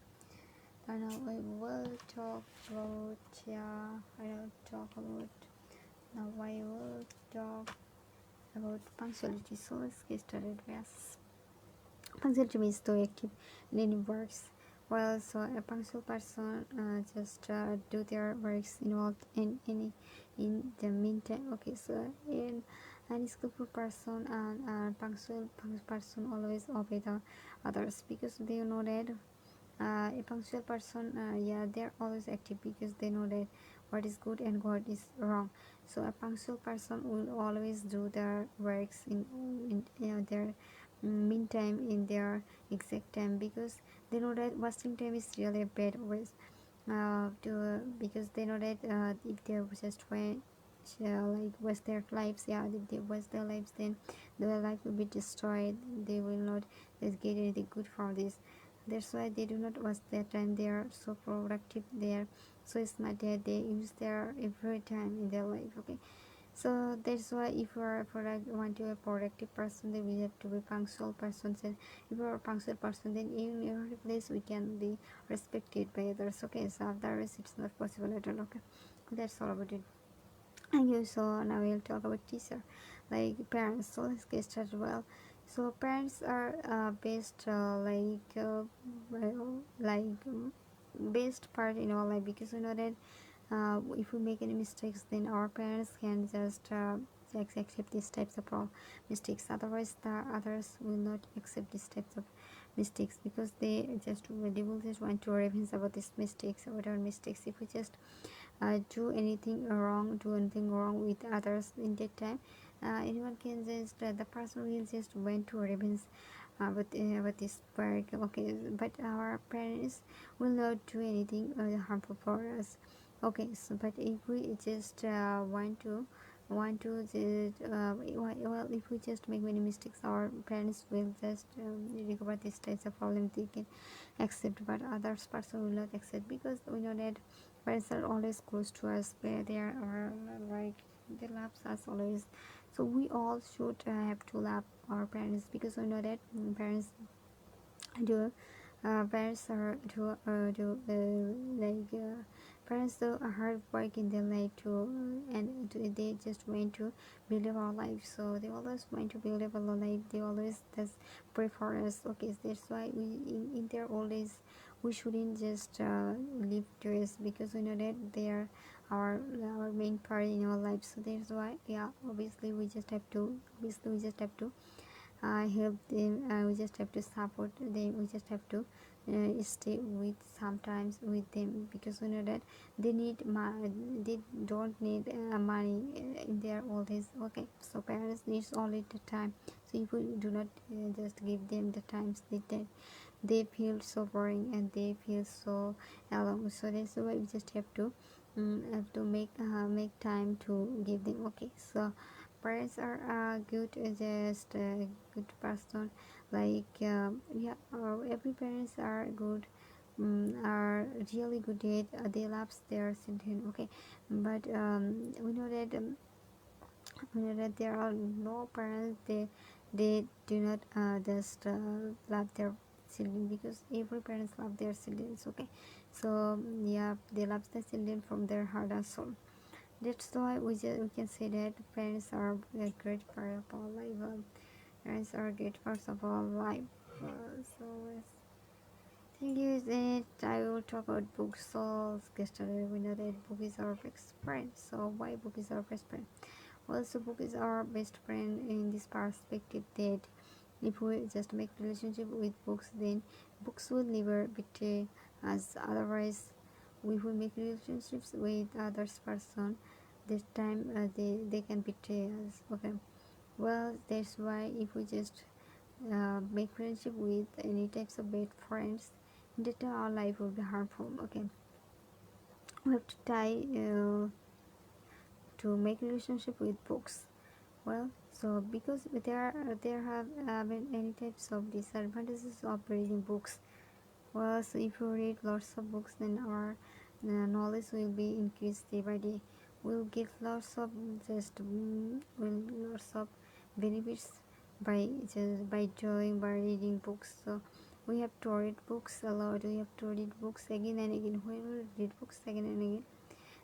and now I will talk about I will talk about now I will talk about punctuality. So let's get started. Yes, punctuality means to active in any works. Well, so a punctual person just do their works involved in any in the meantime. Okay, so in an skillful person and punctual person always obey the others because they know that a punctual person yeah, they're always active because they know that what is good and what is wrong. So a punctual person will always do their works in their meantime, in their exact time, because they know that wasting time is really a bad waste because they know that if they just went like waste their lives, yeah, if they waste their lives, then their life will be destroyed. They will not just get anything good from this. That's why they do not waste their time. They are so productive. They are so smart that they use their every time in their life. Okay, so that's why if you are a product want to be a productive person, then we have to be punctual person. And if you are a punctual person, then in every place we can be respected by others. Okay, so otherwise it's not possible at all. Okay, that's all about it. Thank you. So now we'll talk about teacher, like parents. So let's get started. Well, so parents are best well, best part in our life because we know that if we make any mistakes, then our parents can just accept these types of mistakes. Otherwise, the others will not accept these types of mistakes because they will just want to revenge about these mistakes, about our mistakes. If we just do anything wrong with others in that time, anyone can just the person will just went to revenge with this work. Okay, but our parents will not do anything harmful for us. Okay, so but if we just want to just well, if we just make many mistakes, our parents will just recover these types of problems. They can accept, but others person will not accept because we know that parents are always close to us, where they are like they love us always. So we all should have to love our parents because we know that parents do parents are like parents do a hard work in their life too, they just want to build up our life. So they always want to build up our life. They always just pray for us. Okay, so that's why we in their old age we shouldn't just live to us because we know that they are our main part in our life. So that's why, yeah, obviously we just have to help them. We just have to support them. We just have to stay with sometimes with them because we know that they don't need money in their old age. Okay, so parents needs only the time. So if we do not just give them the times they feel so boring and they feel so alone. So that's why we just have to make time to give them. Okay, so parents are good, just good person, like yeah, every parents are good, are really good at they love their children. Okay, but we know that there are no parents they do not just love their children, because every parents love their children. Okay, so yeah, they love the children from their heart and soul. That's why we can say that parents are a great part of our life. Parents are a great parts of our life. So yes. Thing is that I will talk about books. So yesterday we know that book is our best friend. So why book is our best friend? Well, so book is our best friend in this perspective that if we just make relationship with books, then books will never betray us. Otherwise, we will make relationships with others person. This time they can betray us. Okay. Well, that's why if we just make friendship with any types of bad friends, that our life will be harmful. Okay, we have to try to make relationship with books. Well, so because there have been many types of disadvantages of reading books. Well, so if you read lots of books, then our knowledge will be increased day by day. We'll get lots of will lots of benefits by doing by reading books. So we have to read books a lot. We have to read books again and again. When we read books again and again,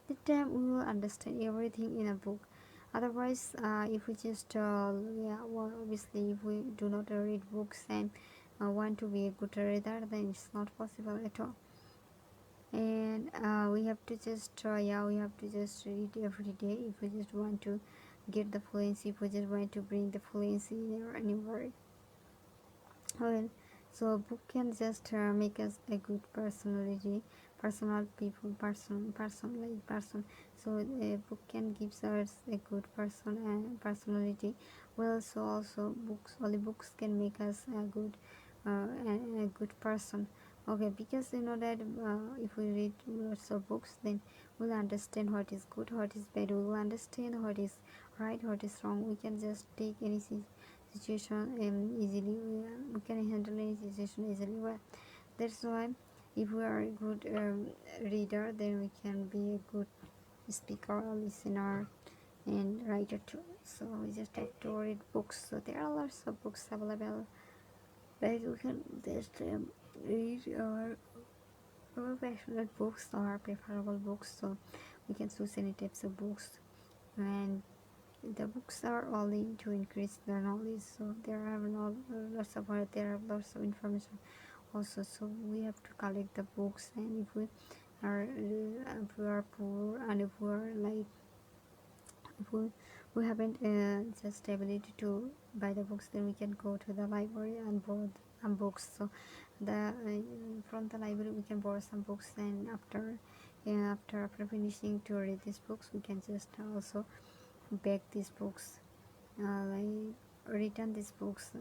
that time we will understand everything in a book. Otherwise, if we just yeah, well, obviously if we do not read books and want to be a good reader, then it's not possible at all. And we have to just yeah, we have to just read every day if we just want to get the fluency, if we just want to bring the fluency in any word. Well, so a book can just make us a good personality, personal people, person. So a book can give us a good person and personality. Well, so also books, only books can make us a good, a good person. Okay, because you know that if we read lots of books, then we'll understand what is good, what is bad. We will understand what is right, what is wrong. We can just take any situation easily. We can handle any situation easily. Well, that's why if we are a good reader, then we can be a good speaker or listener and writer too. So we just have to read books. So there are lots of books available that we can just read our passionate books or preferable books. So we can choose any types of books, and the books are only to increase the knowledge. So there are lots of there are lots of information also. So we have to collect the books, and if we are poor, and if we are like if we haven't just ability to buy the books, then we can go to the library and borrow books. So the from the library we can borrow some books, and after finishing to read these books, we can just also beg these books, like return these books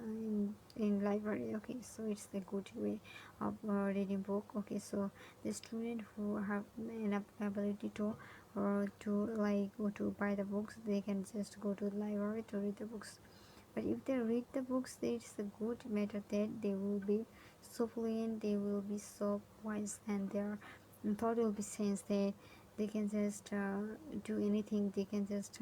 in library. Okay, so it's a good way of reading book. Okay, so the student who have enough ability to or to like go to buy the books, they can just go to the library to read the books. But if they read the books, it's a good matter that they will be so fluent, they will be so wise, and their thought will be changed, that they can just do anything. They can just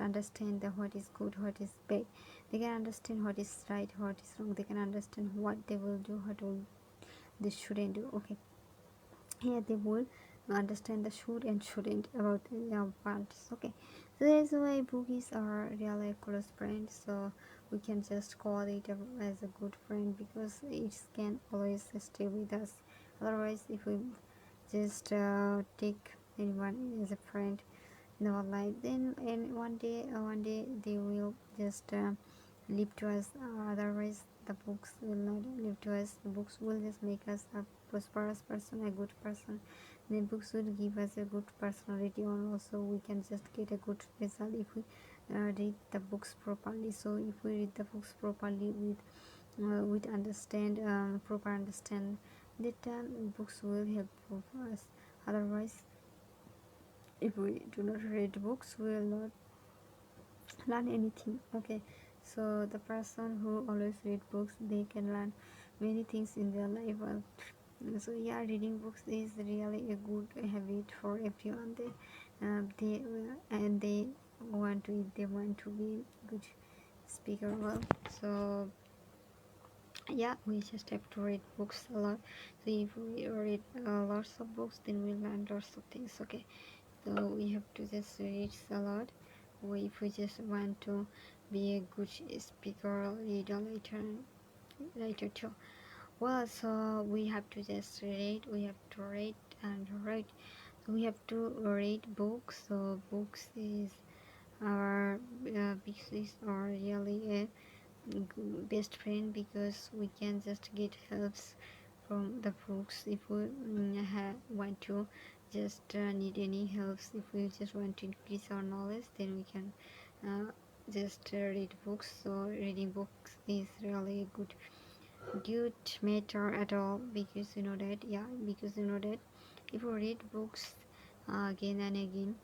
understand the what is good, what is bad. They can understand what is right, what is wrong. They can understand what they will do, they shouldn't do. Okay, here they will understand the should and shouldn't about parts. Okay, so that's why bookies are really a close friend. So we can just call it as a good friend, because it can always stay with us. Otherwise, if we just take anyone as a friend in our life, then and one day they will just leave to us. Otherwise the books will not leave to us. The books will just make us a prosperous person, a good person. The books will give us a good personality, and also we can just get a good result if we read the books properly. So if we read the books properly with understand proper understand, that books will help us. Otherwise, if we do not read books, we will not learn anything. Okay, so the person who always read books, they can learn many things in their life. So yeah, reading books is really a good habit for everyone. They want to be good speaker. Well, so Yeah, we just have to read books a lot. So if we read lots of books, then we learn lots of things. Okay, so we have to just read a lot. If we just want to be a good speaker, leader later too. Well, so we have to just read. We have to read and read. So we have to read books. So books is our books is our really a best friend, because we can just get helps from the books if we want to just need any helps. If we just want to increase our knowledge, then we can just read books. So reading books is really good matter at all, because you know that, yeah, because you know that if we read books again and again,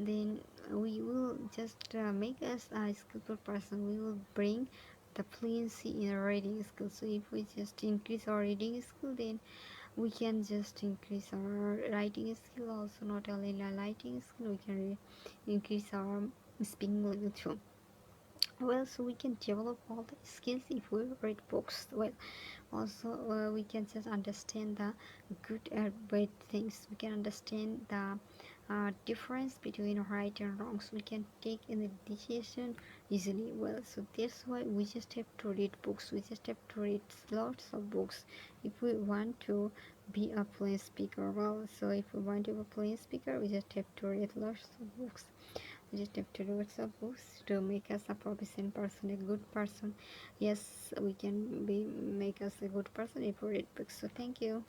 then we will just make us a skillful person. We will bring the fluency in our reading skill. So if we just increase our reading skill, then we can just increase our writing skill also. Not only our writing skill, we can increase our speaking level too. Well, so we can develop all the skills if we read books. Well, also we can just understand the good and bad things. We can understand the difference between right and wrong, so we can take any decision easily. Well, so that's why we just have to read books. We just have to read lots of books if we want to be a fluent speaker. Well, so if we want to be a fluent speaker, we just have to read lots of books. We just have to read some books to make us a proficient person, a good person. Yes, we can be make us a good person if we read books. So thank you.